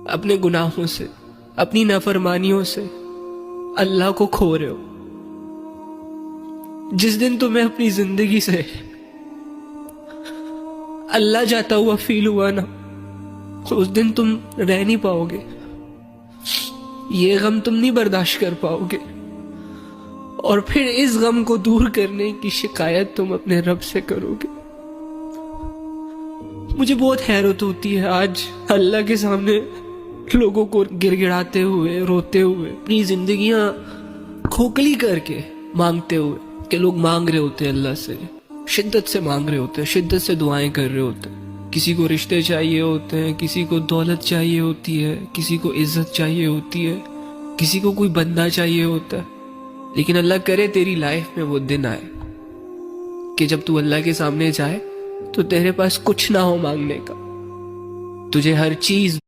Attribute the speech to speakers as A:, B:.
A: اپنے گناہوں سے، اپنی نافرمانیوں سے اللہ کو کھو رہے ہو۔ جس دن تمہیں اپنی زندگی سے اللہ جاتا ہوا فیل ہوا نا، اس دن تم رہ نہیں پاؤ گے، یہ غم تم نہیں برداشت کر پاؤ گے، اور پھر اس غم کو دور کرنے کی شکایت تم اپنے رب سے کرو گے۔ مجھے بہت حیرت ہوتی ہے آج اللہ کے سامنے لوگوں کو گر گڑاتے ہوئے، روتے ہوئے، اپنی زندگیاں کھوکھلی کر کے مانگتے ہوئے، کہ لوگ مانگ رہے ہوتے ہیں اللہ سے، شدت سے مانگ رہے ہوتے ہیں، شدت سے دعائیں کر رہے ہوتے ہیں۔ کسی کو رشتے چاہیے ہوتے ہیں، کسی کو دولت چاہیے ہوتی ہے، کسی کو عزت چاہیے ہوتی ہے، کسی کو کوئی بندہ چاہیے ہوتا ہے۔ لیکن اللہ کرے تیری لائف میں وہ دن آئے کہ جب تو اللہ کے سامنے جائے تو تیرے پاس کچھ نہ ہو مانگنے کا، تجھے ہر چیز